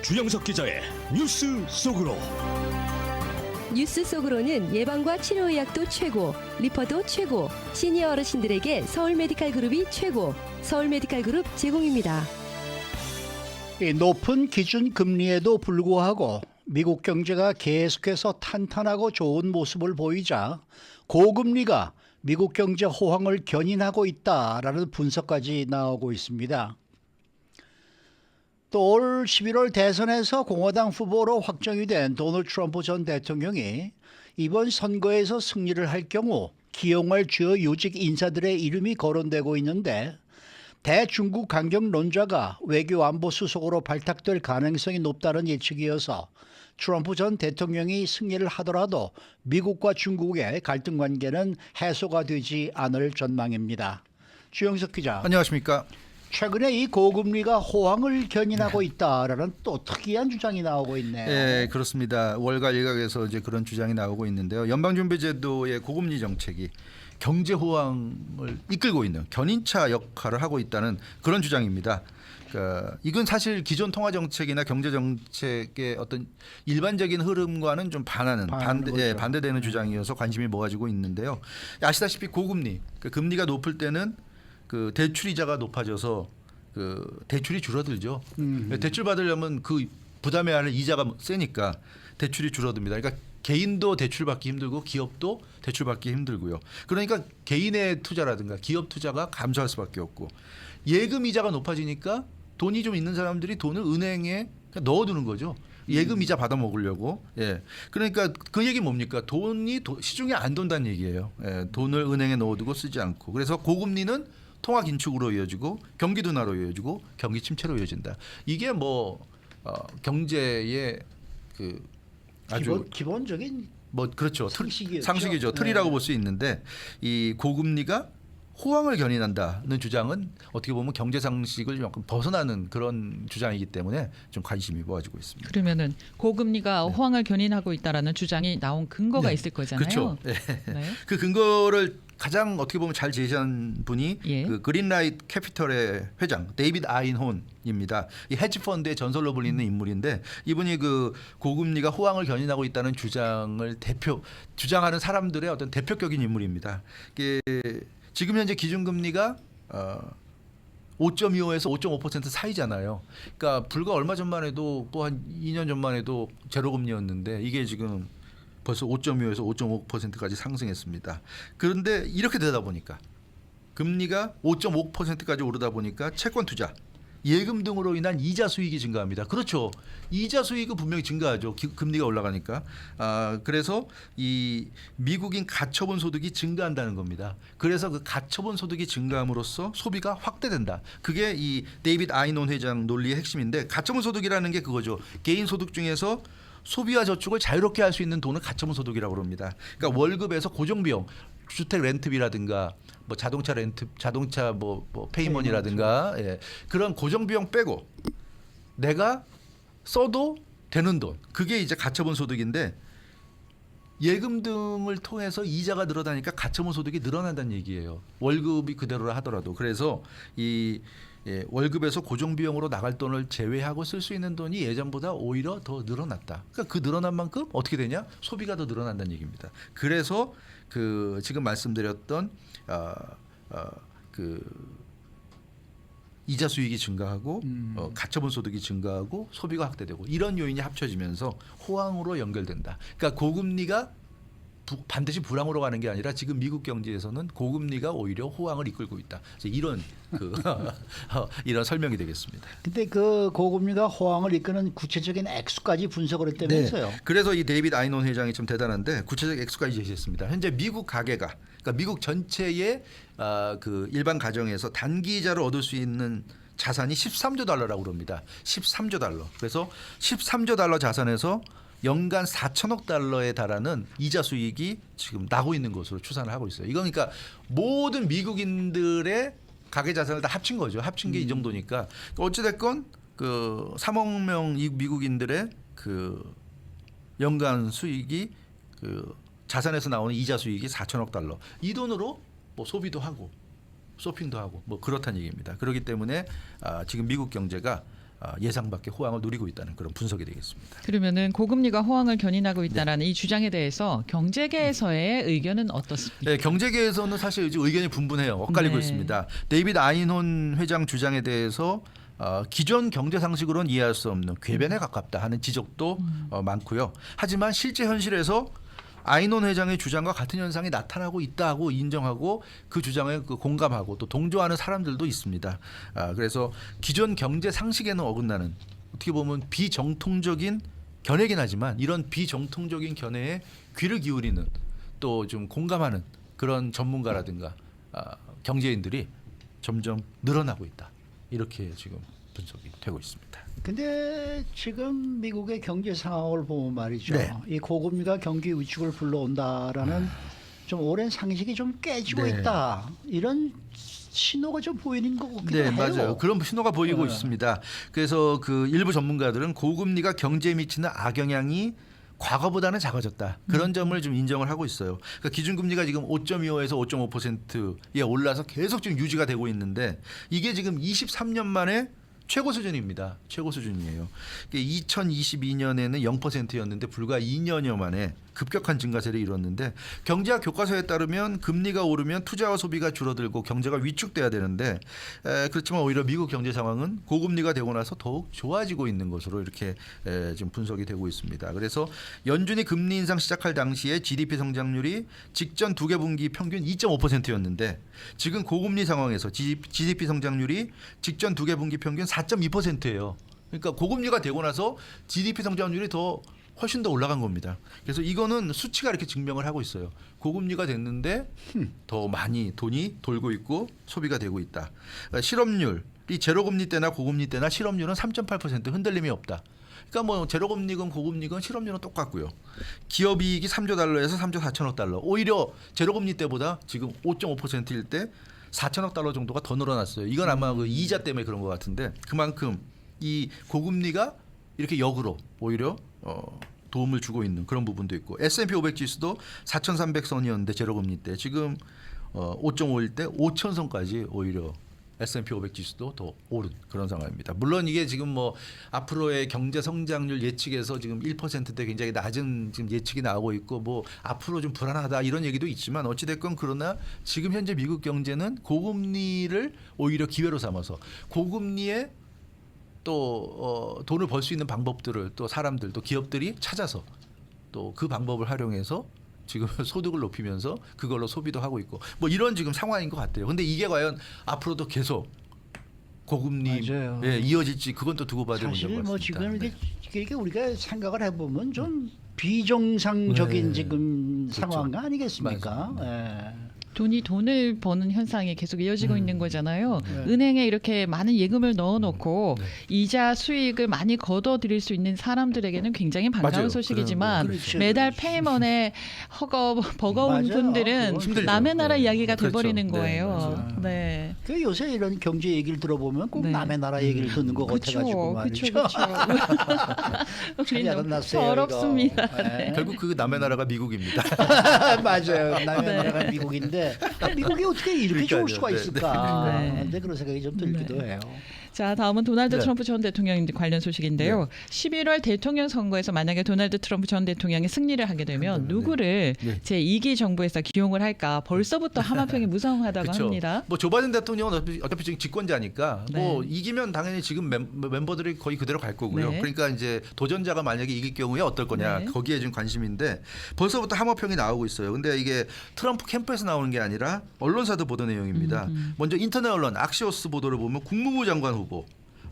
주영석 기자의 뉴스 속으로. 뉴스 속으로는 예방과 치료의학도 최고, 리퍼도 최고, 시니어 어르신들에게 서울 메디칼 그룹이 최고, 서울 메디칼 그룹 제공입니다. 이 높은 기준 금리에도 불구하고 미국 경제가 계속해서 탄탄하고 좋은 모습을 보이자 고금리가 미국 경제 호황을 견인하고 있다라는 분석까지 나오고 있습니다. 또 올 11월 대선에서 공화당 후보로 확정이 된 도널드 트럼프 전 대통령이 이번 선거에서 승리를 할 경우 기용할 주요 요직 인사들의 이름이 거론되고 있는데 대중국 강경론자가 외교안보 수석으로 발탁될 가능성이 높다는 예측이어서 트럼프 전 대통령이 승리를 하더라도 미국과 중국의 갈등 관계는 해소가 되지 않을 전망입니다. 주영석 기자. 안녕하십니까. 최근에 이 고금리가 호황을 견인하고 있다라는 또 특이한 주장이 나오고 있네요. 네, 그렇습니다. 월가 일각에서 이제 그런 주장이 나오고 있는데요. 연방준비제도의 고금리 정책이 경제 호황을 이끌고 있는 견인차 역할을 하고 있다는 그런 주장입니다. 그러니까 이건 사실 기존 통화 정책이나 경제 정책의 어떤 일반적인 흐름과는 좀 반대되는 주장이어서 관심이 모아지고 있는데요. 아시다시피 고금리, 그 금리가 높을 때는 그 대출 이자가 높아져서 그 대출이 줄어들죠. 대출 받으려면 그 부담해야 할 이자가 세니까 대출이 줄어듭니다. 그러니까 개인도 대출 받기 힘들고 기업도 대출 받기 힘들고요. 그러니까 개인의 투자라든가 기업 투자가 감소할 수밖에 없고 예금 이자가 높아지니까 돈이 좀 있는 사람들이 돈을 은행에 넣어두는 거죠. 예금 이자 받아 먹으려고. 예. 그러니까 그 얘기 뭡니까? 돈이 시중에 안 돈다는 얘기예요. 예. 돈을 은행에 넣어두고 쓰지 않고. 그래서 고금리는 통화 긴축으로 이어지고 경기 둔화로 이어지고 경기 침체로 이어진다. 이게 뭐 경제의 그 아주 기본적인 뭐 그렇죠. 상식이죠. 네. 틀이라고 볼 수 있는데 이 고금리가 호황을 견인한다는 주장은 어떻게 보면 경제 상식을 조금 벗어나는 그런 주장이기 때문에 좀 관심이 모아지고 있습니다. 그러면은 고금리가 호황을 견인하고 있다라는 주장이 나온 근거가 있을 거잖아요. 그렇죠. 네. 네. 그 근거를 가장 어떻게 보면 잘 제시한 분이 그 그린라이트 캐피털의 회장 데이비드 아인혼입니다. 이 헤지 펀드의 전설로 불리는 인물인데 이분이 그 고금리가 호황을 견인하고 있다는 주장을 주장하는 사람들의 어떤 대표격인 인물입니다. 이게 지금 현재 기준금리가 5.25에서 5.5% 사이잖아요. 그러니까 불과 얼마 전만 해도 뭐 한 2년 전만 해도 제로금리였는데 이게 지금 벌써 5.25에서 5.5%까지 상승했습니다. 그런데 이렇게 되다 보니까 금리가 5.5%까지 오르다 보니까 채권 투자, 예금 등으로 인한 이자 수익이 증가합니다. 그렇죠. 이자 수익은 분명히 증가하죠. 금리가 올라가니까. 그래서 이 미국인 가처분 소득이 증가한다는 겁니다. 그래서 그 가처분 소득이 증가함으로써 소비가 확대된다. 그게 이 데이비드 아이논 회장 논리의 핵심인데 가처분 소득이라는 게 그거죠. 개인 소득 중에서 소비와 저축을 자유롭게 할 수 있는 돈을 가처분 소득이라고 합니다. 그러니까 월급에서 고정 비용, 주택 렌트비라든가 뭐 자동차 렌트, 자동차 뭐 페이먼이라든가 그런 고정 비용 빼고 내가 써도 되는 돈, 그게 이제 가처분 소득인데 예금 등을 통해서 이자가 늘어나니까 가처분 소득이 늘어난다는 얘기예요. 월급이 그대로라 하더라도. 그래서 이 월급에서 고정 비용으로 나갈 돈을 제외하고 쓸 수 있는 돈이 예전보다 오히려 더 늘어났다. 그러니까 그 늘어난 만큼 어떻게 되냐? 소비가 더 늘어난다는 얘기입니다. 그래서 그 지금 말씀드렸던 그 이자 수익이 증가하고 가처분 소득이 증가하고 소비가 확대되고 이런 요인이 합쳐지면서 호황으로 연결된다. 그러니까 고금리가 반드시 불황으로 가는 게 아니라 지금 미국 경제에서는 고금리가 오히려 호황을 이끌고 있다. 이런 이런 설명이 되겠습니다. 근데 그 고금리가 호황을 이끄는 구체적인 액수까지 분석을 했다면서요. 네. 그래서 이 데이비드 아이논 회장이 좀 대단한데 구체적 액수까지 제시했습니다. 현재 미국 가계가 그러니까 미국 전체의 그 일반 가정에서 단기 이자를 얻을 수 있는 자산이 13조 달러라고 그럽니다. 13조 달러. 그래서 13조 달러 자산에서 연간 4천억 달러에 달하는 이자 수익이 지금 나고 있는 것으로 추산을 하고 있어요. 이건 그러니까 모든 미국인들의 가계 자산을 다 합친 거죠. 합친 게 이 정도니까 어찌됐건 그 3억 명 미국인들의 그 연간 수익이 그 자산에서 나오는 이자 수익이 4천억 달러. 이 돈으로 뭐 소비도 하고 쇼핑도 하고 뭐 그렇다는 얘기입니다. 그렇기 때문에 지금 미국 경제가 예상 밖의 호황을 누리고 있다는 그런 분석이 되겠습니다. 그러면은 고금리가 호황을 견인하고 있다라는 이 주장에 대해서 경제계에서의 의견은 어떻습니까? 네, 경제계에서는 사실 이제 의견이 분분해요. 엇갈리고 네. 있습니다. 데이비드 아인혼 회장 주장에 대해서 기존 경제 상식으로는 이해할 수 없는 궤변에 가깝다 하는 지적도 많고요. 하지만 실제 현실에서 아인혼 회장의 주장과 같은 현상이 나타나고 있다고 인정하고 그 주장에 공감하고 또 동조하는 사람들도 있습니다. 그래서 기존 경제 상식에는 어긋나는 어떻게 보면 비정통적인 견해긴 하지만 이런 비정통적인 견해에 귀를 기울이는 또 좀 공감하는 그런 전문가라든가 경제인들이 점점 늘어나고 있다. 이렇게 지금 분석이 되고 있습니다. 근데 지금 미국의 경제 상황을 보면 말이죠. 네. 이 고금리가 경기 위축을 불러온다라는 좀 오랜 상식이 좀 깨지고 네. 있다. 이런 신호가 좀 보이는 것 같기도 네, 해요. 맞아요. 그런 신호가 보이고 있습니다. 그래서 그 일부 전문가들은 고금리가 경제에 미치는 악영향이 과거보다는 작아졌다. 그런 점을 좀 인정을 하고 있어요. 그러니까 기준금리가 지금 5.25에서 5.5%에 올라서 계속 지금 유지가 되고 있는데 이게 지금 23년 만에 최고 수준입니다. 최고 수준이에요. 2022년에는 0%였는데 불과 2년여 만에 급격한 증가세를 이뤘는데 경제학 교과서에 따르면 금리가 오르면 투자와 소비가 줄어들고 경제가 위축돼야 되는데 그렇지만 오히려 미국 경제 상황은 고금리가 되고 나서 더욱 좋아지고 있는 것으로 이렇게 지금 분석이 되고 있습니다. 그래서 연준이 금리 인상 시작할 당시에 GDP 성장률이 직전 두 개 분기 평균 2.5%였는데 지금 고금리 상황에서 GDP 성장률이 직전 두 개 분기 평균 4.2%예요. 그러니까 고금리가 되고 나서 GDP 성장률이 훨씬 더 올라간 겁니다. 그래서 이거는 수치가 이렇게 증명을 하고 있어요. 고금리가 됐는데 더 많이 돈이 돌고 있고 소비가 되고 있다. 그러니까 실업률이 제로금리 때나 고금리 때나 실업률은 3.8% 흔들림이 없다. 그러니까 뭐 제로금리건 고금리건 실업률은 똑같고요. 기업이익이 3조 달러에서 3조 4천억 달러. 오히려 제로금리 때보다 지금 5.5%일 때 4천억 달러 정도가 더 늘어났어요. 이건 아마 그 이자 때문에 그런 것 같은데 그만큼 이 고금리가 이렇게 역으로 오히려 도움을 주고 있는 그런 부분도 있고 S&P 500 지수도 4,300선이었는데 제로금리 때 지금 5.5일 때 5,000선까지 오히려 S&P 500 지수도 더 오른 그런 상황입니다. 물론 이게 지금 뭐 앞으로의 경제 성장률 예측에서 지금 1%대 굉장히 낮은 지금 예측이 나오고 있고 뭐 앞으로 좀 불안하다 이런 얘기도 있지만 어찌 됐건 그러나 지금 현재 미국 경제는 고금리를 오히려 기회로 삼아서 고금리에 또 돈을 벌 수 있는 방법들을 또 사람들 또 기업들이 찾아서 또 그 방법을 활용해서 지금 소득을 높이면서 그걸로 소비도 하고 있고 뭐 이런 지금 상황인 것 같아요. 근데 이게 과연 앞으로도 계속 고금리 이어질지 그건 또 두고 봐야 되는 문제인 것 사실 같습니다. 뭐 지금 이렇게 우리가 생각을 해보면 좀 비정상적인 네. 지금 그렇죠. 상황 아니겠습니까? 맞습니다. 예. 돈이 돈을 버는 현상이 계속 이어지고 있는 거잖아요. 네. 은행에 이렇게 많은 예금을 넣어놓고 네. 이자 수익을 많이 걷어들일 수 있는 사람들에게는 굉장히 반가운 맞아요. 소식이지만 그렇죠. 매달 페이먼에 버거운 맞아요. 분들은 그건 힘들죠. 남의 나라 네. 이야기가 그렇죠. 돼버리는 네, 거예요. 맞아요. 네. 그 요새 이런 경제 얘기를 들어보면 꼭 네. 남의 나라 얘기를 듣는 것 같아가지고 말이죠. 그렇죠. 우리 안 너무 났어요, 서럽습니다. 이거. 네. 결국 그 남의 나라가 미국입니다. 맞아요. 남의 네. 나라가 미국인데 미국이 어떻게 이렇게 좋을 그러니까요. 수가 네, 있을까? 네. 근데 그런 생각이 좀 들기도 해요. 자, 다음은 도널드 네. 트럼프 전 대통령 관련 소식인데요. 11월 대통령 선거에서 만약에 도널드 트럼프 전 대통령이 승리를 하게 되면 누구를 네. 제2기 정부에서 기용을 할까 벌써부터 하마평이 무성하다고 그렇죠. 합니다. 뭐 조 바이든 대통령은 어차피 지금 집권자니까 네. 뭐 이기면 당연히 지금 멤버들이 거의 그대로 갈 거고요. 네. 그러니까 이제 도전자가 만약에 이길 경우에 어떨 거냐 네. 거기에 지금 관심인데 벌써부터 함어평이 나오고 있어요. 근데 이게 트럼프 캠프에서 나오는 게 아니라 언론사도 보도 내용입니다. 먼저 인터넷 언론 악시오스 보도를 보면 국무부 장관 후보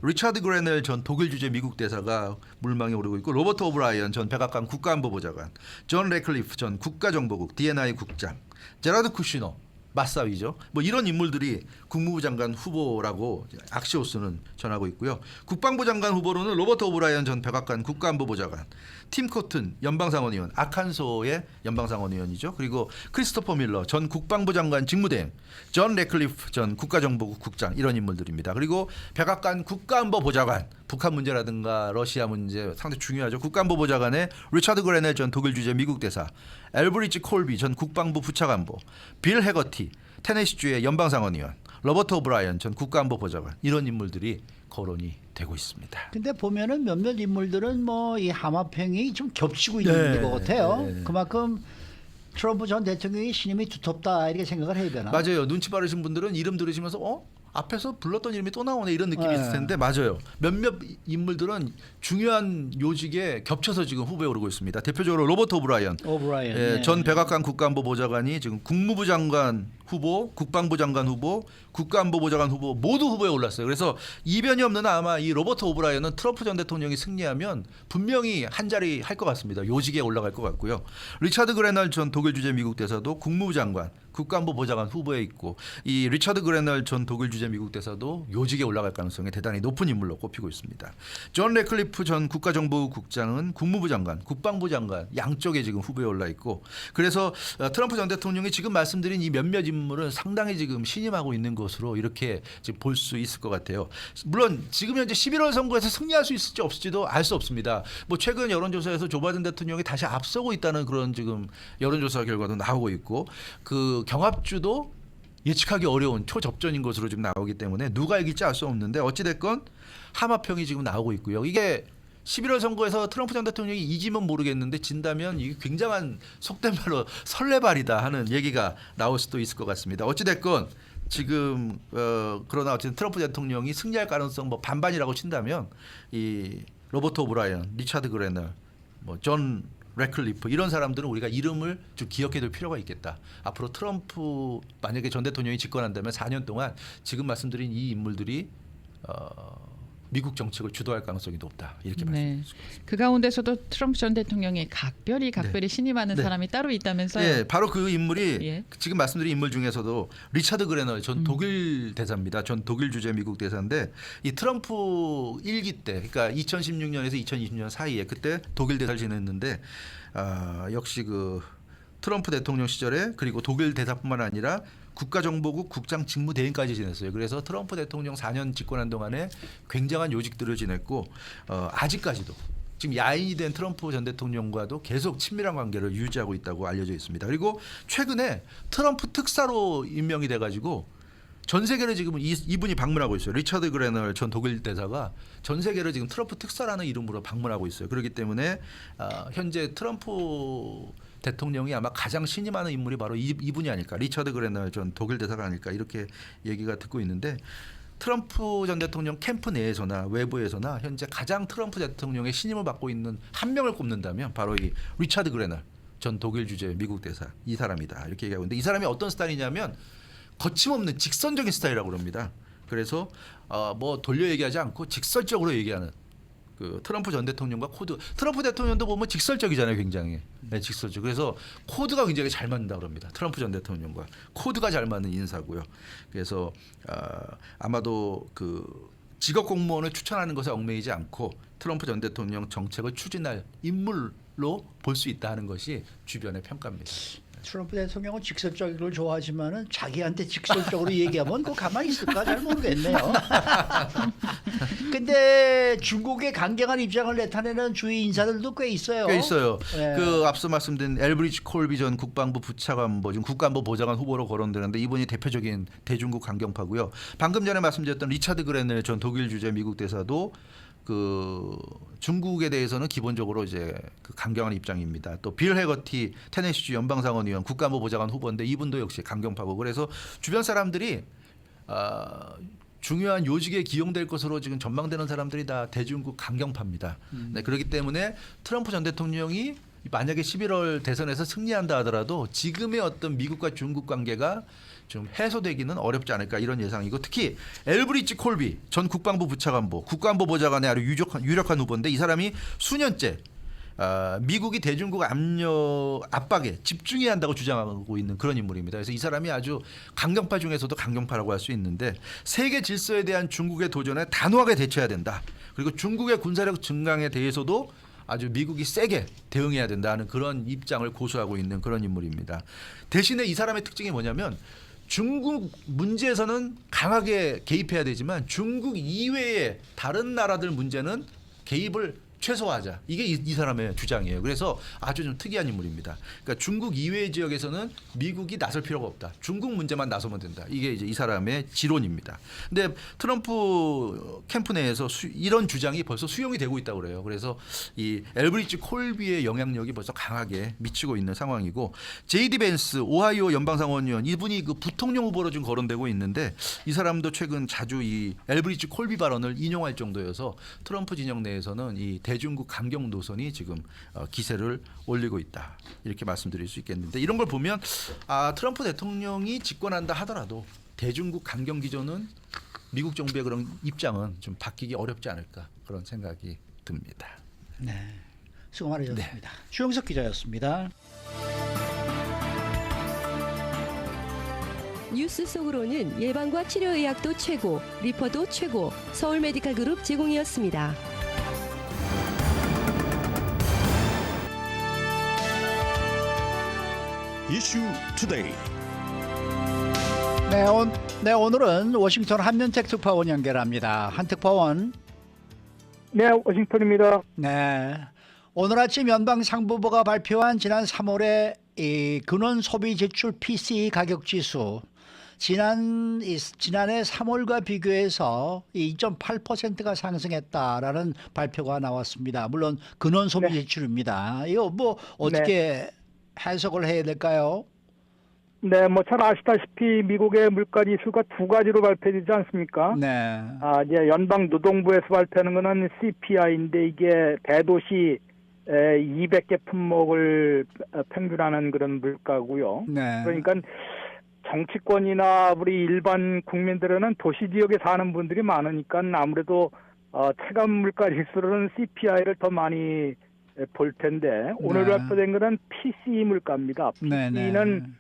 리차드 그레넬 전 독일 주재 미국 대사가 물망에 오르고 있고 로버트 오브라이언 전 백악관 국가안보보좌관, 존 레클리프 전 국가정보국 D&I 국장, 제라드 쿠시너 맞사위죠. 뭐 이런 인물들이 국무부 장관 후보라고 악시오스는 전하고 있고요. 국방부 장관 후보로는 로버트 오브라이언 전 백악관 국가안보보좌관, 팀 코튼 연방상원의원, 아칸소의 연방상원의원이죠. 그리고 크리스토퍼 밀러 전 국방부 장관 직무대행, 존 레클리프 전 국가정보국 국장 이런 인물들입니다. 그리고 백악관 국가안보보좌관, 북한 문제라든가 러시아 문제 상당히 중요하죠. 국가안보보좌관의 리차드 그레넬 전 독일 주재 미국 대사, 엘브리지 콜비 전 국방부 부차관보, 빌 해거티 테네시주의 연방상원의원, 로버트 오브라이언 전 국가안보보좌관 이런 인물들이 거론이 되고 있습니다. 근데 보면은 몇몇 인물들은 뭐 이 하마평이 좀 겹치고 있는 것 같아요. 네. 그만큼 트럼프 전 대통령이 신임이 두텁다 이렇게 생각을 해야 되나? 맞아요. 눈치 빠르신 분들은 이름 들으시면서 앞에서 불렀던 이름이 또 나오네 이런 느낌이 네. 있을 텐데 맞아요. 몇몇 인물들은 중요한 요직에 ገብ쳐서 지금 후보에 오르고 있습니다. 대표적으로 로버트 오브라이언 오브라이언. 예, 네. 전 백악관 국가안보 보좌관이 지금 국무부 장관 후보, 국방부 장관 후보, 국가안보 보좌관 후보 모두 후보에 올랐어요. 그래서 이변이 없는 아마 이 로버트 오브라이언은 트럼프 전 대통령이 승리하면 분명히 한 자리 할 것 같습니다. 요직에 올라갈 것 같고요. 리차드 그레널 전 독일 주재 미국 대사도 국무부 장관, 국가안보 보좌관 후보에 있고 이 리차드 그레널 전 독일 주재 미국 대사도 요직에 올라갈 가능성이 대단히 높은 인물로 꼽히고 있습니다. 존 레클리프 전 국가정보국장은 국무부 장관, 국방부 장관 양쪽에 지금 후보에 올라 있고 그래서 트럼프 전 대통령이 지금 말씀드린 이 몇몇 인물은 상당히 지금 신임하고 있는 것으로 이렇게 볼 수 있을 것 같아요. 물론 지금 현재 11월 선거에서 승리할 수 있을지 없을지도 알 수 없습니다. 뭐 최근 여론조사에서 조 바이든 대통령이 다시 앞서고 있다는 그런 지금 여론조사 결과도 나오고 있고 그 경합주도 예측하기 어려운 초접전인 것으로 지금 나오기 때문에 누가 이길지 알 수 없는데 어찌됐건 하마평이 지금 나오고 있고요. 이게 11월 선거에서 트럼프 전 대통령이 이기면 모르겠는데 진다면 이게 굉장한 속된 말로 설레발이다 하는 얘기가 나올 수도 있을 것 같습니다. 어찌됐건 지금 그러나 어쨌든 트럼프 대통령이 승리할 가능성 뭐 반반이라고 친다면 이 로버트 오브라이언, 리차드 그레널, 뭐 존 레클리프 이런 사람들은 우리가 이름을 좀 기억해둘 필요가 있겠다. 앞으로 트럼프 만약에 전 대통령이 집권한다면 4년 동안 지금 말씀드린 이 인물들이 미국 정책을 주도할 가능성이 높다. 이렇게 말씀드릴 수 있습니다. 그 가운데서도 트럼프 전 대통령이 각별히 신임하는 네. 사람이 따로 있다면서요? 예, 바로 그 인물이 예. 지금 말씀드린 인물 중에서도 리차드 그레널 전 독일 대사입니다. 전 독일 주재 미국 대사인데 이 트럼프 1기 때, 그러니까 2016년에서 2020년 사이에 그때 독일 대사를 지냈는데 역시 그 트럼프 대통령 시절에 그리고 독일 대사뿐만 아니라 국가정보국 국장 직무대행까지 지냈어요. 그래서 트럼프 대통령 4년 집권한 동안에 굉장한 요직들을 지냈고 아직까지도 지금 야인이 된 트럼프 전 대통령과도 계속 친밀한 관계를 유지하고 있다고 알려져 있습니다. 그리고 최근에 트럼프 특사로 임명이 돼가지고 전 세계를 지금 이분이 방문하고 있어요. 리차드 그레널 전 독일 대사가 전 세계를 지금 트럼프 특사라는 이름으로 방문하고 있어요. 그렇기 때문에 현재 트럼프 대통령이 아마 가장 신임하는 인물이 바로 이분이 아닐까. 리차드 그레널 전 독일 대사가 아닐까 이렇게 얘기가 듣고 있는데 트럼프 전 대통령 캠프 내에서나 외부에서나 현재 가장 트럼프 대통령의 신임을 받고 있는 한 명을 꼽는다면 바로 이 리차드 그레널 전 독일 주재 미국 대사 이 사람이다 이렇게 얘기하고 있는데 이 사람이 어떤 스타일이냐면 거침없는 직선적인 스타일이라고 합니다. 그래서 뭐 돌려 얘기하지 않고 직설적으로 얘기하는 그 트럼프 전 대통령과 코드. 트럼프 대통령도 보면 직설적이잖아요, 굉장히. 네, 직설적. 그래서 코드가 굉장히 잘 맞는다 그럽니다. 트럼프 전 대통령과 코드가 잘 맞는 인사고요. 그래서 아마도 그 직업 공무원을 추천하는 것에 얽매이지 않고 트럼프 전 대통령 정책을 추진할 인물로 볼 수 있다 하는 것이 주변의 평가입니다. 트럼프 대통령은 직설적인 걸 좋아하지만은 자기한테 직설적으로 얘기하면 그거 가만히 있을까 잘 모르겠네요. 근데 중국의 강경한 입장을 나타내는 주위 인사들도 꽤 있어요. 꽤 있어요. 네. 그 앞서 말씀드린 엘브리지 콜비 전 국방부 부차관보 지금 국가안보 보좌관 후보로 거론되는데 이분이 대표적인 대중국 강경파고요. 방금 전에 말씀드렸던 리차드 그레넬 전 독일 주재 미국 대사도 그 중국에 대해서는 기본적으로 이제 그 강경한 입장입니다. 또 빌 해거티 테네시주 연방상원의원 국가안보 보좌관 후보인데 이분도 역시 강경파고 그래서 주변 사람들이 중요한 요직에 기용될 것으로 지금 전망되는 사람들이 다 대중국 강경파입니다. 네, 그렇기 때문에 트럼프 전 대통령이 만약에 11월 대선에서 승리한다 하더라도 지금의 어떤 미국과 중국 관계가 좀 해소되기는 어렵지 않을까 이런 예상이고 특히 엘브리지 콜비 전 국방부 부차관보 국가안보 보좌관의 아주 유력한 후보인데 이 사람이 수년째 미국이 대중국 압박에 집중해야 한다고 주장하고 있는 그런 인물입니다. 그래서 이 사람이 아주 강경파 중에서도 강경파라고 할 수 있는데 세계 질서에 대한 중국의 도전에 단호하게 대처해야 된다. 그리고 중국의 군사력 증강에 대해서도 아주 미국이 세게 대응해야 된다는 그런 입장을 고수하고 있는 그런 인물입니다. 대신에 이 사람의 특징이 뭐냐면 중국 문제에서는 강하게 개입해야 되지만 중국 이외의 다른 나라들 문제는 개입을 최소화하자. 이게 이 사람의 주장이에요. 그래서 아주 좀 특이한 인물입니다. 그러니까 중국 이외의 지역에서는 미국이 나설 필요가 없다. 중국 문제만 나서면 된다. 이게 이제 이 사람의 지론입니다. 근데 트럼프 캠프 내에서 이런 주장이 벌써 수용이 되고 있다고 그래요. 그래서 이 엘브리지 콜비의 영향력이 벌써 강하게 미치고 있는 상황이고 제이디 벤스 오하이오 연방상원의원 이분이 그 부통령 후보로 지금 거론되고 있는데 이 사람도 최근 자주 이 엘브리지 콜비 발언을 인용할 정도여서 트럼프 진영 내에서는 이 대중국 강경 노선이 지금 기세를 올리고 있다. 이렇게 말씀드릴 수 있겠는데 이런 걸 보면 트럼프 대통령이 집권한다 하더라도 대중국 강경 기조는 미국 정부의 그런 입장은 좀 바뀌기 어렵지 않을까 그런 생각이 듭니다. 네, 수고 많으셨습니다. 주영석 기자였습니다. 뉴스 속으로는 예방과 치료의학도 최고, 리퍼도 최고, 서울 메디칼 그룹 제공이었습니다. 이슈 투데이. 오늘은 워싱턴 한면택 특파원 연결합니다. 한 특파원. 네, 워싱턴입니다. 네. 오늘 아침 연방상부부가 발표한 지난 3월의 이 근원 소비 지출 PCE 가격 지수 지난해 3월과 비교해서 2.8%가 상승했다라는 발표가 나왔습니다. 물론 근원 소비 지출입니다. 이거 뭐 어떻게 해석을 해야 될까요? 네, 뭐 잘 아시다시피 미국의 물가 지수가 두 가지로 발표되지 않습니까? 네. 이제 연방 노동부에서 발표하는 거는 CPI인데 이게 대도시 200개 품목을 평균하는 그런 물가고요. 네. 그러니까 정치권이나 우리 일반 국민들은 도시 지역에 사는 분들이 많으니까 아무래도 체감 물가 지수로는 CPI를 더 많이 볼 텐데 오늘 발표된 거는 PCE 물가입니다. PCE는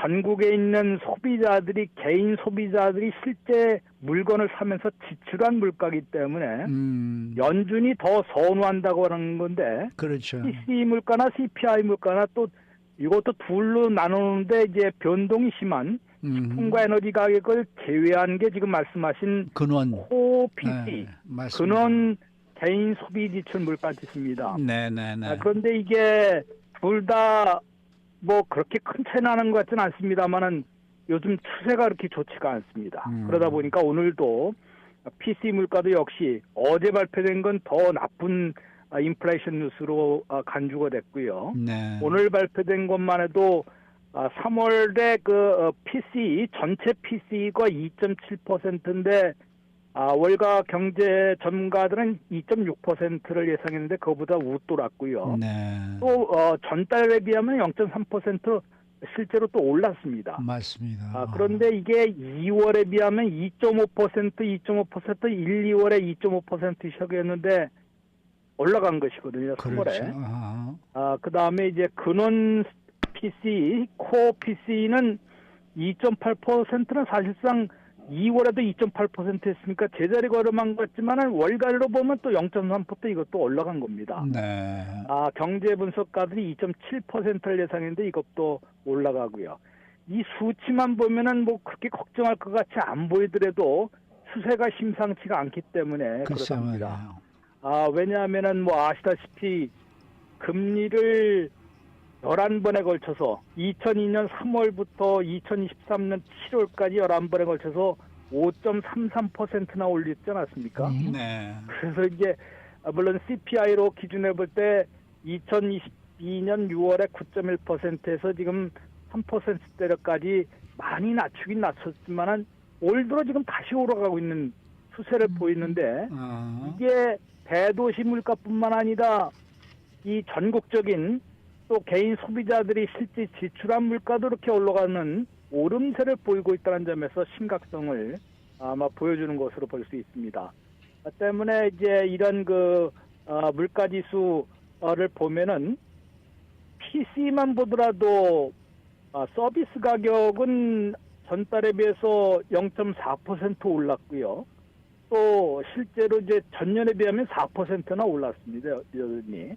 전국에 있는 소비자들이 개인 소비자들이 실제 물건을 사면서 지출한 물가이기 때문에 연준이 더 선호한다고 하는 건데 그렇죠. PCE 물가나 CPI 물가나 또 이것도 둘로 나누는데 이제 변동이 심한 식품과 에너지 가격을 제외한 게 지금 말씀하신 근원 코 PC 근원 개인 소비 지출 물가 지수입니다. 네네네. 그런데 이게 둘 다 뭐 그렇게 큰 차이 나는 것 같지는 않습니다만은 요즘 추세가 그렇게 좋지가 않습니다. 그러다 보니까 오늘도 PC 물가도 역시 어제 발표된 건 더 나쁜 인플레이션 뉴스로 간주가 됐고요. 네. 오늘 발표된 것만 해도 3월에 그 PC 전체 PC가 2.7%인데 월가 경제 전문가들은 2.6%를 예상했는데 그거보다 웃돌았고요. 네. 또 전달에 비하면 0.3% 실제로 또 올랐습니다. 맞습니다. 그런데 이게 2월에 비하면 2.5%, 1, 2월에 2.5%씩이었는데 올라간 것이거든요. 3월에. 그렇죠. 그 다음에 이제 근원 PC, 코어 PC는 2.8%는 사실상 2월에도 2.8% 했으니까 제자리 걸음한 것 같지만 월간으로 보면 또 0.3% 이것도 올라간 겁니다. 네. 경제 분석가들이 2.7%를 예상했는데 이것도 올라가고요. 이 수치만 보면은 뭐 그렇게 걱정할 것 같이 안 보이더라도 추세가 심상치가 않기 때문에 그렇습니다. 왜냐하면은 뭐 아시다시피 금리를 11번에 걸쳐서 2002년 3월부터 2023년 7월까지 11번에 걸쳐서 5.33%나 올렸지 않았습니까? 네. 그래서 이제 물론 CPI로 기준해 볼 때 2022년 6월에 9.1%에서 지금 3%대까지 많이 낮추긴 낮췄지만은 올 들어 지금 다시 올라가고 있는 추세를 보이는데 이게 대도시 물가뿐만 아니라 이 전국적인 또 개인 소비자들이 실제 지출한 물가도 이렇게 올라가는 오름세를 보이고 있다는 점에서 심각성을 아마 보여주는 것으로 볼 수 있습니다. 때문에 이제 이런 그 물가 지수를 보면은 PC만 보더라도 서비스 가격은 전달에 비해서 0.4% 올랐고요. 또 실제로 이제 전년에 비하면 4%나 올랐습니다. 여전히.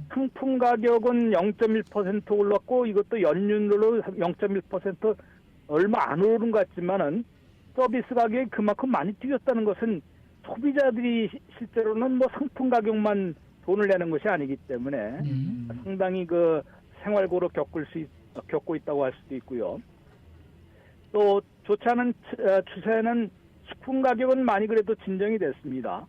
상품 가격은 0.1% 올랐고 이것도 연율로 0.1% 얼마 안 오른 것 같지만은 서비스 가격이 그만큼 많이 뛰었다는 것은 소비자들이 실제로는 뭐 상품 가격만 돈을 내는 것이 아니기 때문에 상당히 그 생활고로 겪고 있다고 할 수도 있고요. 또 좋지 않은 추세는 식품 가격은 많이 그래도 진정이 됐습니다.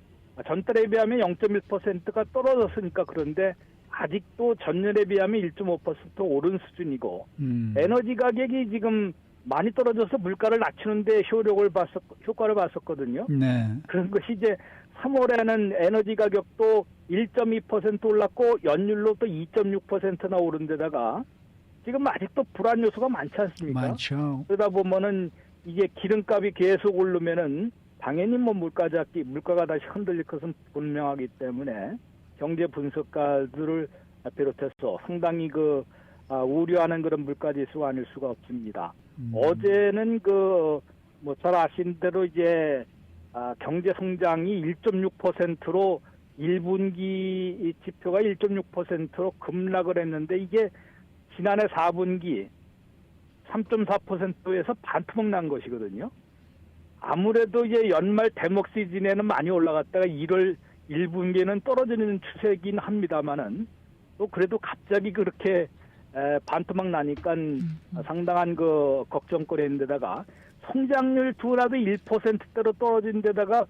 전달에 비하면 0.1%가 떨어졌으니까 그런데 아직도 전년에 비하면 1.5% 오른 수준이고 에너지 가격이 지금 많이 떨어져서 물가를 낮추는데 효과를 봤었거든요. 네. 그런 것이 이제 3월에는 에너지 가격도 1.2% 올랐고 연율로 또 2.6%나 오른 데다가 지금 아직도 불안 요소가 많지 않습니까? 많죠. 그러다 보면은 이게 기름값이 계속 오르면은 당연히 뭐 물가가 다시 흔들릴 것은 분명하기 때문에 경제 분석가들을 비롯해서 상당히 우려하는 그런 물가 지수가 아닐 수가 없습니다. 어제는 뭐 잘 아신 대로 이제 경제 성장이 1.6%로 1분기 지표가 1.6%로 급락을 했는데 이게 지난해 4분기 3.4%에서 반토막 난 것이거든요. 아무래도 이제 연말 대목 시즌에는 많이 올라갔다가 1월 1분기에는 떨어지는 추세이긴 합니다만은 또 그래도 갑자기 그렇게 반토막 나니까 상당한 걱정거리인데다가 성장률 두라도 1%대로 떨어진 데다가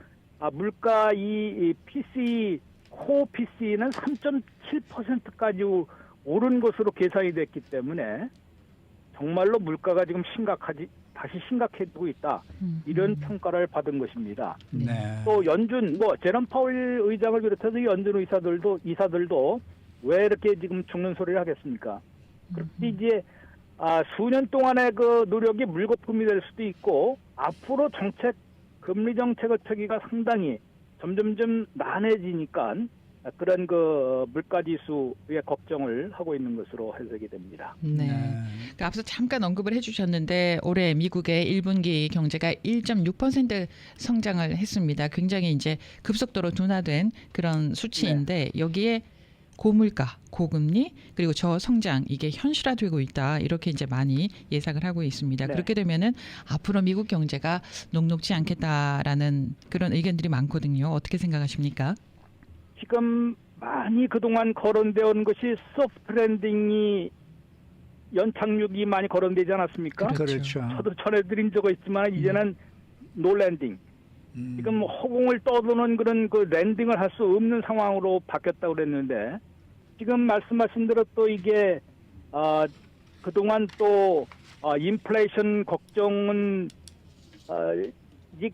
물가 이 PCE 코어 PCE는 3.7%까지 오른 것으로 계산이 됐기 때문에 정말로 물가가 지금 다시 심각해지고 있다. 이런 평가를 받은 것입니다. 네. 또 제롬 파월 의장을 비롯해서 연준 이사들도 왜 이렇게 지금 죽는 소리를 하겠습니까? 그렇게 이제 수년 동안의 그 노력이 물거품이 될 수도 있고 앞으로 금리 정책을 펴기가 상당히 점점점 난해지니까 그런 물가 지수의 걱정을 하고 있는 것으로 해석이 됩니다. 네. 그러니까 앞서 잠깐 언급을 해주셨는데 올해 미국의 1분기 경제가 1.6% 성장을 했습니다. 굉장히 이제 급속도로 둔화된 그런 수치인데 여기에 고물가, 고금리 그리고 저성장 이게 현실화되고 있다 이렇게 이제 많이 예상을 하고 있습니다. 네. 그렇게 되면은 앞으로 미국 경제가 녹록지 않겠다라는 그런 의견들이 많거든요. 어떻게 생각하십니까? 지금 많이 그동안 거론되어 온 것이 소프트 랜딩이 연착륙이 많이 거론되지 않았습니까? 그렇죠. 저도 전해드린 적이 있지만 이제는 노 랜딩. 지금 허공을 떠도는 그런 랜딩을 할 수 없는 상황으로 바뀌었다고 그랬는데 지금 말씀하신 대로 또 이게 그동안 또 인플레이션 걱정은 이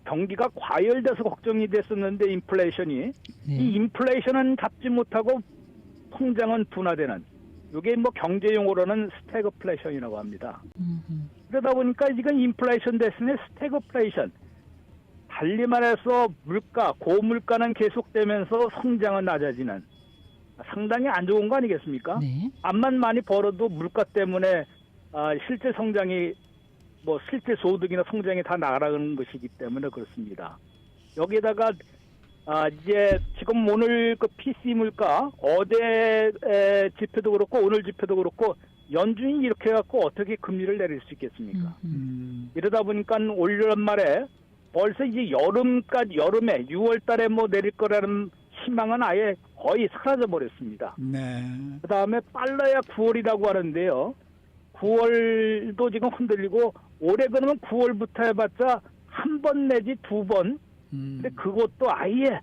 경기가 과열돼서 걱정이 됐었는데 인플레이션이 이 인플레이션은 잡지 못하고 통장은 둔화되는 이게 뭐 경제 용어로는 스태그플레이션이라고 합니다. 그러다 보니까 지금 인플레이션 대신에 스태그플레이션 달리 말해서 고물가는 계속되면서 성장은 낮아지는 상당히 안 좋은 거 아니겠습니까? 네. 암만 많이 벌어도 물가 때문에 실제 성장이 실제 소득이나 성장이 다 나가는 것이기 때문에 그렇습니다. 여기에다가 이제 지금 오늘 PC 물가 어제 지표도 그렇고 오늘 지표도 그렇고 연준이 이렇게 해갖고 어떻게 금리를 내릴 수 있겠습니까? 이러다 보니까 올 연말에 벌써 이제 여름에 6월달에 내릴 거라는 희망은 아예 거의 사라져 버렸습니다. 네. 그 다음에 빨라야 9월이라고 하는데요. 9월도 지금 흔들리고 올해 그러면 9월부터 해봤자 한 번 내지 두 번. 근데 그것도 아예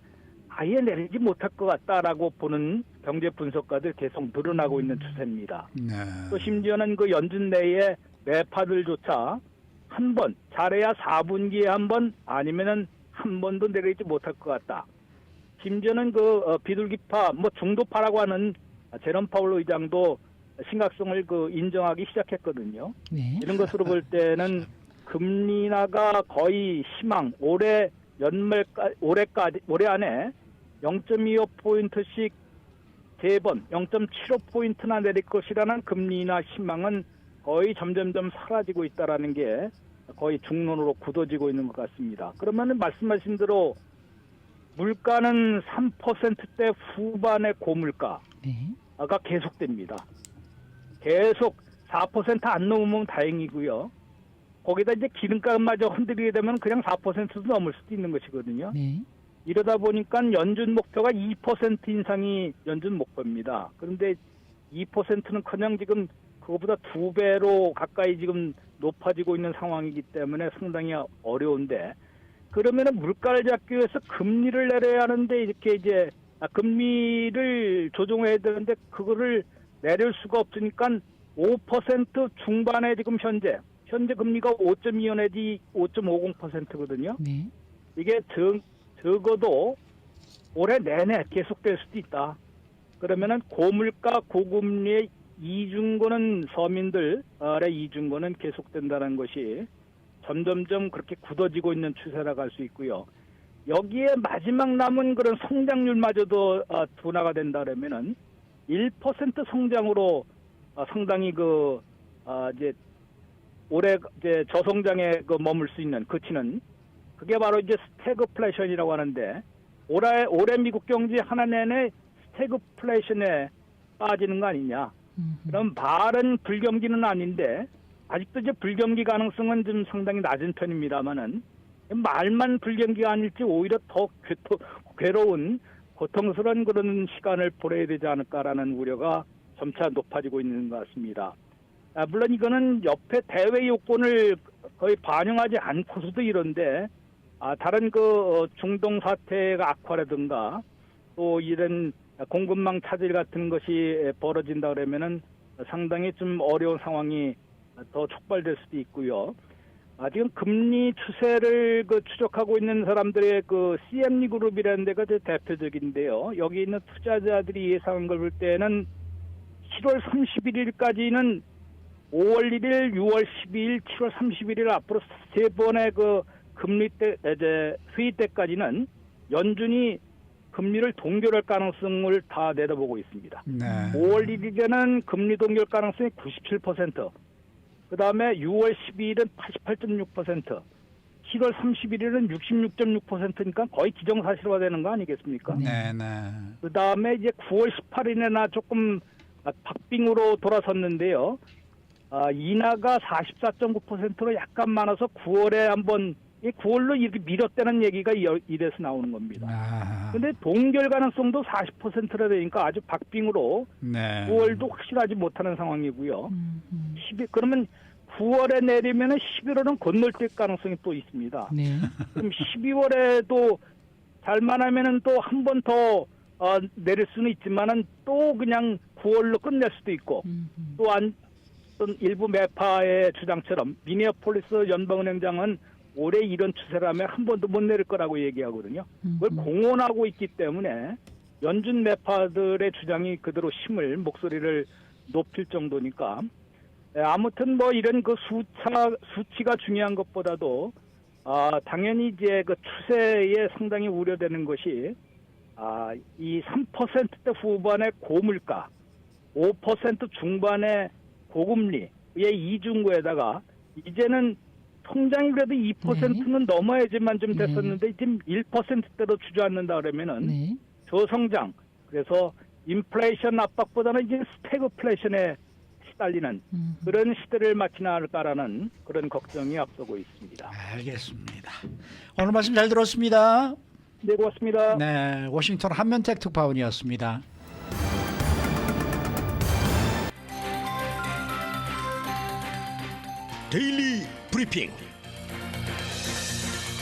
내리지 못할 것 같다라고 보는 경제 분석가들 계속 늘어나고 있는 추세입니다. 네. 또 심지어는 연준 내의 매파들조차 한 번, 잘해야 4분기에 한 번, 아니면은 한 번도 내리지 못할 것 같다. 심지어는 비둘기파, 중도파라고 하는 제롬 파월 의장도 심각성을 인정하기 시작했거든요. 네. 이런 것으로 볼 때는 금리 인하가 거의 희망, 올해 안에 0.25포인트씩 3번, 0.75포인트나 내릴 것이라는 금리 인하 희망은 거의 점점점 사라지고 있다라는 게 거의 중론으로 굳어지고 있는 것 같습니다. 그러면 말씀하신 대로 물가는 3%대 후반의 고물가가 계속됩니다. 계속 4% 안 넘으면 다행이고요. 거기다 이제 기름값마저 흔들리게 되면 그냥 4%도 넘을 수도 있는 것이거든요. 네. 이러다 보니까 연준 목표가 2% 인상이 연준 목표입니다. 그런데 2%는커녕 지금 그거보다 2배로 가까이 지금 높아지고 있는 상황이기 때문에 상당히 어려운데, 그러면은 물가를 잡기 위해서 금리를 내려야 하는데 이렇게 이제 금리를 조정해야 되는데 그거를 내릴 수가 없으니까 5% 중반에 지금 현재 금리가 5.25 내지 5.50%거든요. 네. 이게 적어도 올해 내내 계속될 수도 있다. 그러면은 고물가 고금리의 이중고는 서민들의 이중고는 계속된다는 것이 점점점 그렇게 굳어지고 있는 추세라고 할 수 있고요. 여기에 마지막 남은 그런 성장률마저도 둔화가 된다 그러면은 1% 성장으로 상당히 이제 올해 이제 저성장에 머물 수 있는 그치는 그게 바로 이제 스태그플레이션이라고 하는데, 올해 미국 경제 하나 내내 스태그플레이션에 빠지는 거 아니냐. 그럼 말은 불경기는 아닌데 아직도 이제 불경기 가능성은 좀 상당히 낮은 편입니다만은 말만 불경기가 아닐지 오히려 더 괴로운 고통스러운 그런 시간을 보내야 되지 않을까라는 우려가 점차 높아지고 있는 것 같습니다. 물론 이거는 옆에 대외 요건을 거의 반영하지 않고서도 이런데, 다른 중동 사태가 악화라든가 또 이런 공급망 차질 같은 것이 벌어진다 그러면은 상당히 좀 어려운 상황이 더 촉발될 수도 있고요. 지금 금리 추세를 추적하고 있는 사람들의 CME 그룹이라는 데가 대표적인데요. 여기 있는 투자자들이 예상한 걸 볼 때는 7월 31일까지는 5월 1일, 6월 12일, 7월 31일 앞으로 세 번의 금리 때 이제 회의 때까지는 연준이 금리를 동결할 가능성을 다 내다보고 있습니다. 네. 5월 1일에는 금리 동결 가능성이 97%, 그 다음에 6월 12일은 88.6%, 7월 31일은 66.6%니까 거의 기정사실화되는 거 아니겠습니까? 네. 그 다음에 이제 9월 18일에나 조금 박빙으로 돌아섰는데요. 인하가 44.9%로 약간 많아서 9월에 한번 9월로 이렇게 미뤘다는 얘기가 이래서 나오는 겁니다. 그런데 동결 가능성도 40%라 되니까 아주 박빙으로 네. 9월도 확실하지 못하는 상황이고요. 그러면 9월에 내리면 11월은 건널뛸 가능성이 또 있습니다. 네. 그럼 12월에도 잘만 하면은 또 한 번 더 내릴 수는 있지만은 또 그냥 9월로 끝낼 수도 있고, 또한 일부 매파의 주장처럼 미니애폴리스 연방은행장은 올해 이런 추세라면 한 번도 못 내릴 거라고 얘기하거든요. 그걸 공언하고 있기 때문에 연준 매파들의 주장이 그대로 목소리를 높일 정도니까, 아무튼 이런 수치가 중요한 것보다도 당연히 이제 추세에 상당히 우려되는 것이 이 3%대 후반의 고물가, 5% 중반의 고금리의 이중고에다가 이제는 통장이 그래도 2%는 넘어야지만 좀 됐었는데 지금 1%대로 주저앉는다 그러면은 네. 저성장, 그래서 인플레이션 압박보다는 이제 스태그플레이션에 시달리는 그런 시대를 맞지나 않을까라는 그런 걱정이 앞서고 있습니다. 알겠습니다. 오늘 말씀 잘 들었습니다. 네, 고맙습니다. 네, 워싱턴 한면택 특파원이었습니다. 데일리 브리핑.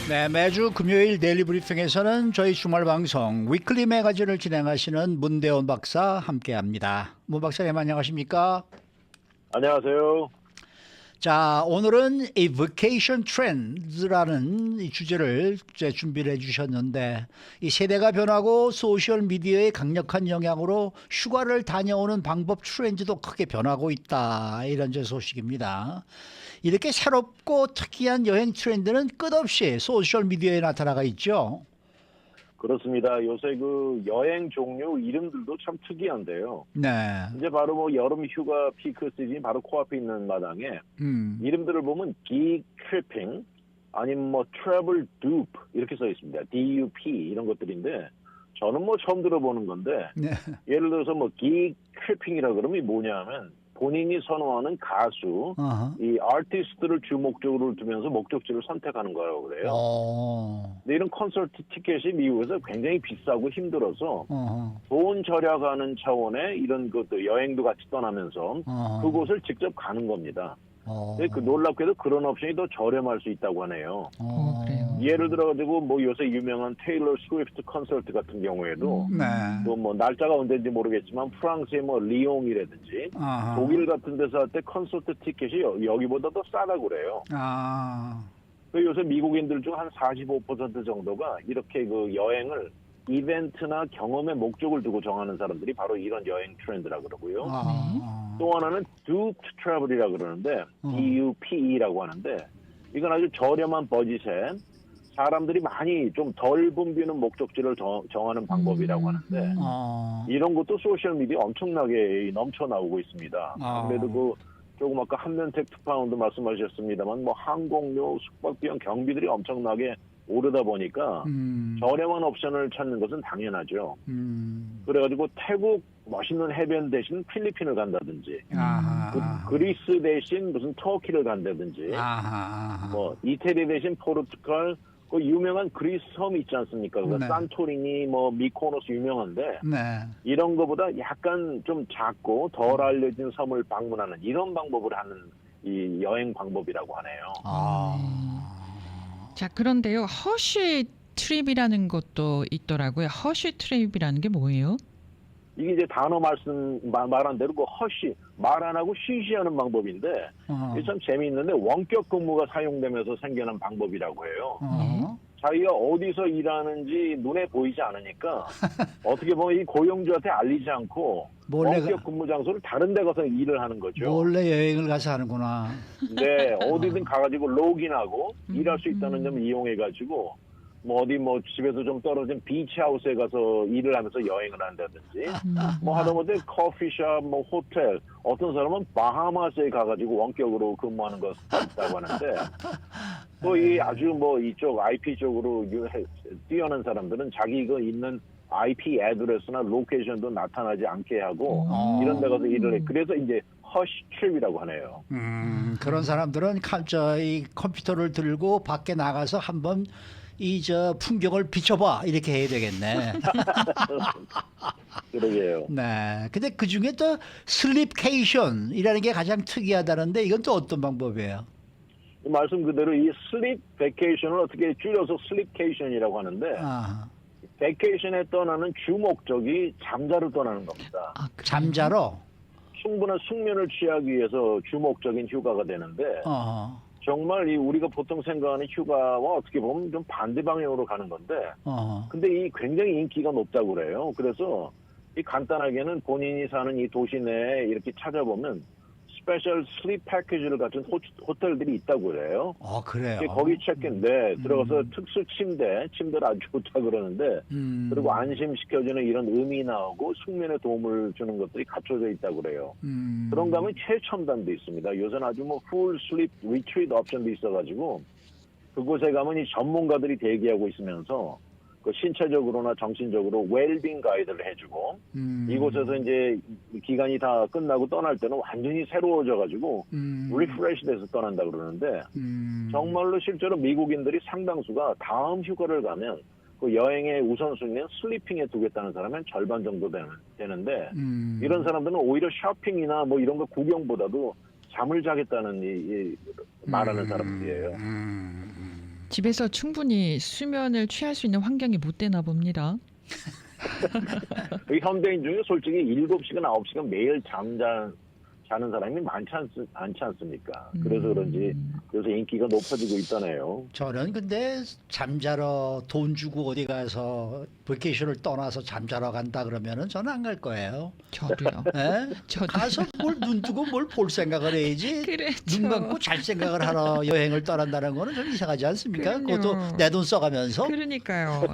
네, 매주 금요일 데일리 브리핑에서는 저희 주말 방송 위클리 매거진을 진행하시는 문대원 박사 함께합니다. 문 박사님 안녕하십니까? 안녕하세요. 자, 오늘은 이 Vacation Trends라는 이 주제를 준비를 해주셨는데, 이 세대가 변하고 소셜 미디어의 강력한 영향으로 휴가를 다녀오는 방법 트렌드도 크게 변하고 있다, 이런 소식입니다. 이렇게 새롭고 특이한 여행 트렌드는 끝없이 소셜 미디어에 나타나가 있죠. 그렇습니다. 요새 여행 종류 이름들도 참 특이한데요. 네. 이제 바로 여름 휴가 피크 시즌이 바로 코앞에 있는 마당에 이름들을 보면 geek tripping 아니면 travel dupe 이렇게 써 있습니다. DUP 이런 것들인데 저는 처음 들어보는 건데, 네. 예를 들어서 geek tripping이라 그러면 뭐냐면 본인이 선호하는 가수, 이 아티스트를 주 목적으로 두면서 목적지를 선택하는 거라고 그래요. 근데 이런 콘서트 티켓이 미국에서 굉장히 비싸고 힘들어서 돈 절약하는 차원의 이런 것도 여행도 같이 떠나면서 그곳을 직접 가는 겁니다. 근데 그 놀랍게도 그런 옵션이 더 저렴할 수 있다고 하네요. 그래요. 예를 들어가지고 뭐 요새 유명한 테일러 스위프트 콘서트 같은 경우에도 또 뭐 날짜가 언제인지 모르겠지만 프랑스의 뭐 리옹이라든지 독일 같은 데서 할 때 콘서트 티켓이 여기보다 더 싸다고 그래요. 그 요새 미국인들 중 한 45% 정도가 이렇게 그 여행을 이벤트나 경험의 목적을 두고 정하는 사람들이 바로 이런 여행 트렌드라 그러고요. 또 하나는 duped travel이라 그러는데 DUPE라고 하는데 이건 아주 저렴한 버짓에 사람들이 많이 좀 덜 붐비는 목적지를 정하는 방법이라고 하는데 이런 것도 소셜미디어 엄청나게 넘쳐 나오고 있습니다. 아무래도 그 조금 아까 한면택 특파원도 말씀하셨습니다만 뭐 항공료, 숙박비용, 경비들이 엄청나게 오르다 보니까 저렴한 옵션을 찾는 것은 당연하죠. 그래가지고 태국 멋있는 해변 대신 필리핀을 간다든지 그리스 대신 무슨 터키를 간다든지 뭐 이태리 대신 포르투갈 그 유명한 그리스 섬 있지 않습니까? 산토리니 뭐 미코노스 유명한데 이런 거보다 약간 좀 작고 덜 알려진 섬을 방문하는 이런 방법을 하는 이 여행 방법이라고 하네요. 자, 그런데요. 허쉬 트립이라는 것도 있더라고요. 허쉬 트립이라는 게 뭐예요? 이게 이제 단어 말한 대로 그 허쉬, 말 안 하고 쉬쉬하는 방법인데 이게 참 재미있는데 원격 근무가 사용되면서 생겨난 방법이라고 해요. 자기가 어디서 일하는지 눈에 보이지 않으니까 어떻게 보면 이 고용주한테 알리지 않고 원격 근무 장소를 다른 데 가서 일을 하는 거죠. 몰래 여행을 가서 하는구나. 네, 어디든 가가지고 로그인하고 일할 수 있다는 점을 이용해가지고 뭐 어디 뭐 집에서 좀 떨어진 비치하우스에 가서 일을 하면서 여행을 한다든지 뭐 하다못해 커피숍, 뭐 호텔, 어떤 사람은 바하마스에 가가지고 원격으로 근무하는 것 있다고 하는데 또 이 아주 뭐 이쪽 IP 쪽으로 뛰어난 사람들은 자기 그 있는 IP 애드레스나 로케이션도 나타나지 않게 하고 이런 데 가서 일을 해. 그래서 이제 허쉬 트립이라고 하네요. 그런 사람들은 이 컴퓨터를 들고 밖에 나가서 한번 저 풍경을 비춰봐 이렇게 해야 되겠네. 그러게요. 네. 근데 그 중에 또 슬립케이션이라는 게 가장 특이하다는데 이건 또 어떤 방법이에요? 말씀 그대로 이 슬립 베케이션을 어떻게 줄여서 슬립케이션이라고 하는데 베케이션에 떠나는 주 목적이 잠자러 떠나는 겁니다. 잠자러? 충분한 숙면을 취하기 위해서 주 목적인 휴가가 되는데 정말 우리가 보통 생각하는 휴가와 어떻게 보면 좀 반대 방향으로 가는 건데 근데 이 굉장히 인기가 높다고 그래요. 그래서 이 간단하게는 본인이 사는 이 도시 내에 이렇게 찾아보면 스페셜 슬립 패키지를 갖춘 호텔들이 있다고 그래요. 그래요? 거기 체크인데 들어가서 특수 침대를 아주 좋다 그러는데 그리고 안심시켜주는 이런 음이 나오고 숙면에 도움을 주는 것들이 갖춰져 있다고 그래요. 그런가 하면 최첨단도 있습니다. 요새는 아주 뭐 풀 슬립 리트리트 옵션도 있어가지고 그곳에 가면 이 전문가들이 대기하고 있으면서 그 신체적으로나 정신적으로 웰빙 가이드를 해주고 이곳에서 이제 기간이 다 끝나고 떠날 때는 완전히 새로워져가지고 리프레시 돼서 떠난다 그러는데 정말로 실제로 미국인들이 상당수가 다음 휴가를 가면 그 여행의 우선순위는 슬리핑에 두겠다는 사람은 절반 정도 되는데 이런 사람들은 오히려 쇼핑이나 뭐 이런 거 구경보다도 잠을 자겠다는 말하는 사람들이에요. 집에서 충분히 수면을 취할 수 있는 환경이 못 되나 봅니다. 현대인 중에 솔직히 7시간, 9시간 매일 자는 사람이 많지 않습니까? 그래서 그런지 요새 인기가 높아지고 있다네요. 저는 근데 잠자러 돈 주고 어디 가서 버케이션을 떠나서 잠자러 간다 그러면은 저는 안 갈 거예요. 저도요. 네? 가서 뭘 눈 뜨고 뭘 볼 생각을 해야지. 그렇죠. 눈 감고 잘 생각을 하러 여행을 떠난다는 거는 좀 이상하지 않습니까? 그럼요. 그것도 내 돈 써가면서. 그러니까요.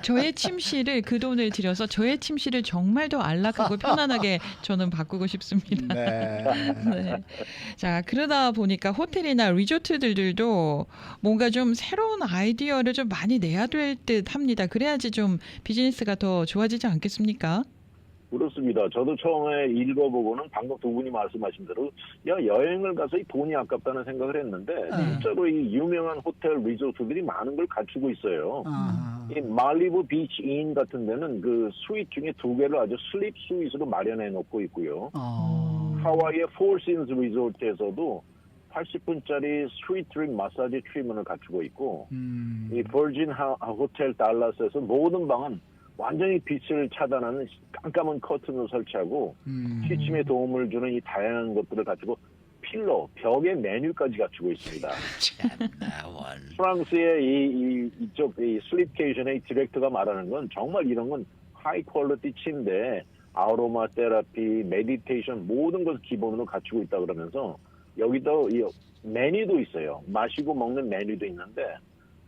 저의 침실을 그 돈을 들여서 저의 침실을 정말 더 안락하고 편안하게 저는 바꾸고 싶습니다. 네. 네. 자, 그러다 보니까 호텔이나 리조트들도 뭔가 좀 새로운 아이디어를 좀 많이 내야 될 듯 합니다. 그래야지 좀 비즈니스가 더 좋아지지 않겠습니까? 그렇습니다. 저도 처음에 읽어보고는 방금 두 분이 말씀하신 대로 여행을 가서 이 돈이 아깝다는 생각을 했는데 실제로 이 유명한 호텔 리조트들이 많은 걸 갖추고 있어요. 이 말리부 비치 인 같은 데는 그 스윗 중에 2개를 아주 슬립 스윗으로 마련해 놓고 있고요. 하와이의 포신스 리조트에서도 80분짜리 스윗 드링 마사지 트리트먼을 갖추고 있고 이 버진 호텔 달라스에서 모든 방은 완전히 빛을 차단하는 깜깜한 커튼을 설치하고 취침에 도움을 주는 이 다양한 것들을 갖추고 필러, 벽에 메뉴까지 갖추고 있습니다. 프랑스의 이쪽 슬립케이션의 디렉터가 말하는 건 정말 이런 건 하이 퀄리티 침대, 아로마 테라피, 메디테이션 모든 것을 기본으로 갖추고 있다 그러면서 여기도 이 메뉴도 있어요. 마시고 먹는 메뉴도 있는데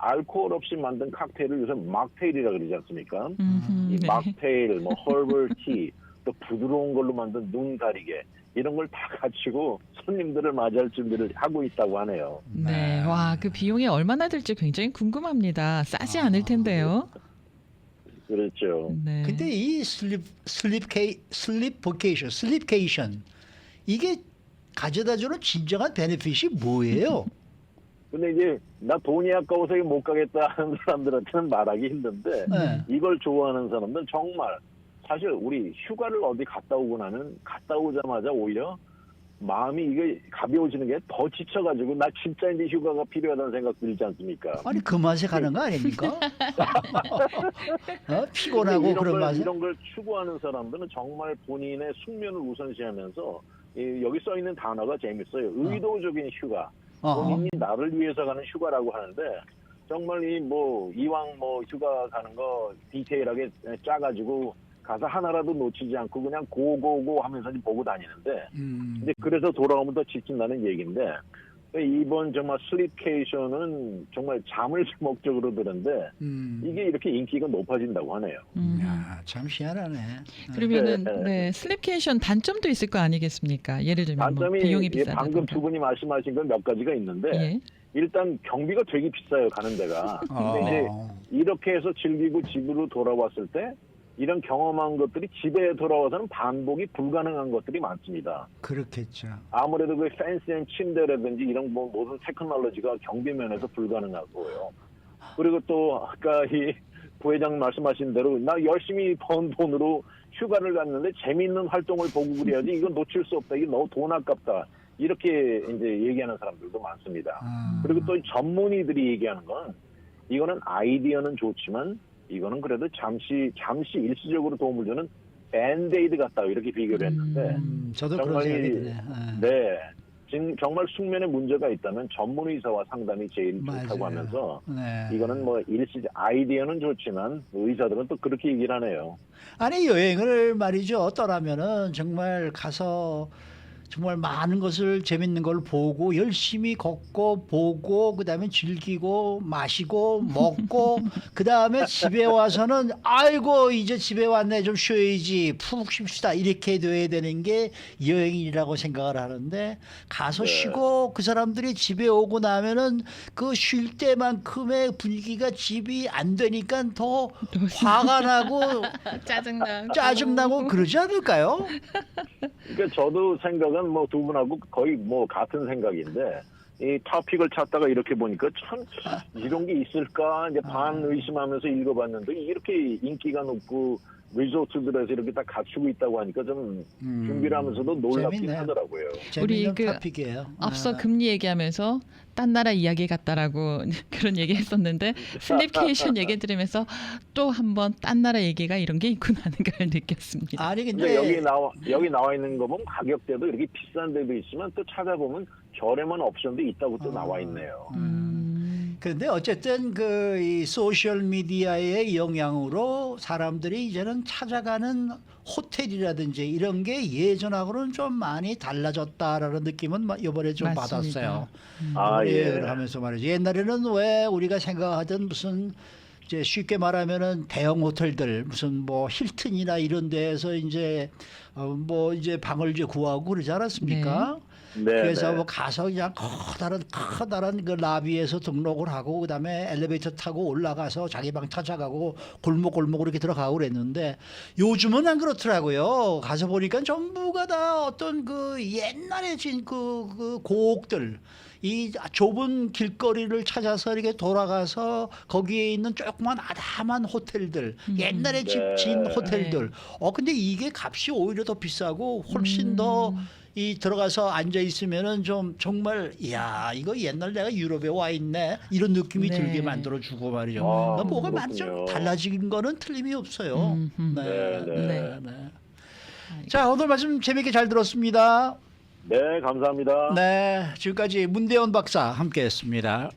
알코올 없이 만든 칵테일을 요새 막테일이라고 그러지 않습니까? 이 네. 막테일, 뭐 허벌 티, 또 부드러운 걸로 만든 눈 가리개 이런 걸 다 갖추고 손님들을 맞이할 준비를 하고 있다고 하네요. 네, 와, 그 비용이 얼마나 들지 굉장히 궁금합니다. 싸지 않을 텐데요. 그렇죠. 네. 근데 이 슬립케이션 이게 가져다주는 진정한 베네핏이 뭐예요? 근데 이제 나 돈이 아까워서 못 가겠다 하는 사람들한테는 말하기 힘든데 네. 이걸 좋아하는 사람들은 정말 사실 우리 휴가를 어디 갔다 오고 나면 갔다 오자마자 오히려 마음이 이게 가벼워지는 게 더 지쳐가지고 나 진짜 이제 휴가가 필요하다는 생각 들지 않습니까? 아니 그 맛에 가는 거 아닙니까? 피곤하고 그런 맛에. 이런 걸 추구하는 사람들은 정말 본인의 숙면을 우선시하면서 여기 써 있는 단어가 재밌어요. 의도적인 휴가. 본인이 나를 위해서 가는 휴가라고 하는데 정말 이왕 휴가 가는 거 디테일하게 짜가지고 가서 하나라도 놓치지 않고 그냥 고고고 하면서 보고 다니는데 이제 그래서 돌아오면 더 지친다는 얘기인데 이번 정말 슬립케이션은 정말 잠을 목적으로 드는데 이게 이렇게 인기가 높아진다고 하네요. 야, 참 희한하네. 그러면은 네. 네, 슬립케이션 단점도 있을 거 아니겠습니까? 예를 들면 뭐 단점이 비용이 비싸다. 방금 두 분이 말씀하신 건 몇 가지가 있는데 예. 일단 경비가 되게 비싸요, 가는 데가. 근데 이제 이렇게 해서 즐기고 집으로 돌아왔을 때 이런 경험한 것들이 집에 돌아와서는 반복이 불가능한 것들이 많습니다. 그렇겠죠. 아무래도 그 팬시한 침대라든지 이런 모든 테크놀로지가 경비 면에서 불가능하고요. 그리고 또 아까 이 부회장 말씀하신 대로 나 열심히 번 돈으로 휴가를 갔는데 재미있는 활동을 보고 그래야지 이건 놓칠 수 없다. 이게 너무 돈 아깝다. 이렇게 이제 얘기하는 사람들도 많습니다. 그리고 또 전문의들이 얘기하는 건 이거는 아이디어는 좋지만 이거는 그래도 잠시 일시적으로 도움을 주는 밴드에이드 같다 이렇게 비교를 했는데 저도 그런 생각이 드네요. 네. 지금 정말 숙면에 문제가 있다면 전문의사와 상담이 제일 맞아요. 좋다고 하면서 네. 이거는 아이디어는 좋지만 의사들은 또 그렇게 얘기를 하네요. 아니 여행을 말이죠 떠나면은 정말 가서 정말 많은 것을 재밌는 걸 보고 열심히 걷고 보고 그다음에 즐기고 마시고 먹고 그다음에 집에 와서는 아이고 이제 집에 왔네 좀 쉬어야지 푹 쉽시다 이렇게 돼야 되는 게 여행이라고 생각을 하는데 가서 쉬고 그 사람들이 집에 오고 나면은 그 쉴 때만큼의 분위기가 집이 안 되니까 더 화가 나고 짜증나고 그러지 않을까요? 그러니까 저도 생각은 두 분하고 거의 같은 생각인데 이 토픽을 찾다가 이렇게 보니까 참 이런 게 있을까 이제 반 의심하면서 읽어봤는데 이렇게 인기가 높고 리조트들에서 이렇게 다 갖추고 있다고 하니까 좀 준비를 하면서도 놀랍긴 재밌네요. 하더라고요. 재밌는 우리 토픽이에요. 앞서 금리 얘기하면서 딴 나라 이야기 같다라고 그런 얘기 했었는데 슬립케이션 얘기 들으면서 또 한번 딴 나라 얘기가 이런 게 있구나 하는 걸 느꼈습니다. 아니 근데 근데 여기 나와 있는 거 보면 가격대도 이렇게 비싼 데도 있지만 또 찾아보면 저렴한 옵션도 있다고 또 나와 있네요. 그런데 어쨌든 이 소셜 미디어의 영향으로 사람들이 이제는 찾아가는 호텔이라든지 이런 게 예전하고는 좀 많이 달라졌다라는 느낌은 이번에 좀 맞습니다. 받았어요. 예. 여행을 하면서 말이죠. 옛날에는 왜 우리가 생각하던 무슨 이제 쉽게 말하면은 대형 호텔들 무슨 힐튼이나 이런 데에서 이제 이제 방을 이제 구하고 그러지 않았습니까? 네, 그래서 네. 뭐 가서 그냥 커다란 그 라비에서 등록을 하고 그다음에 엘리베이터 타고 올라가서 자기 방 찾아가고 골목골목 이렇게 들어가고 그랬는데 요즘은 안 그렇더라고요. 가서 보니까 전부가 다 어떤 그 옛날에 진 그 곡들 이 좁은 길거리를 찾아서 이렇게 돌아가서 거기에 있는 조그만 아담한 호텔들 옛날에 진 호텔들 근데 이게 값이 오히려 더 비싸고 훨씬 더 이 들어가서 앉아 있으면은 좀 정말 이야 이거 옛날 내가 유럽에 와 있네 이런 느낌이 네. 들게 만들어 주고 말이죠. 아, 그러니까 뭐가 많이 좀 그렇군요. 달라진 거는 틀림이 없어요. 네, 네. 자 오늘 말씀 재밌게 잘 들었습니다. 네, 감사합니다. 네 지금까지 문대원 박사 함께했습니다.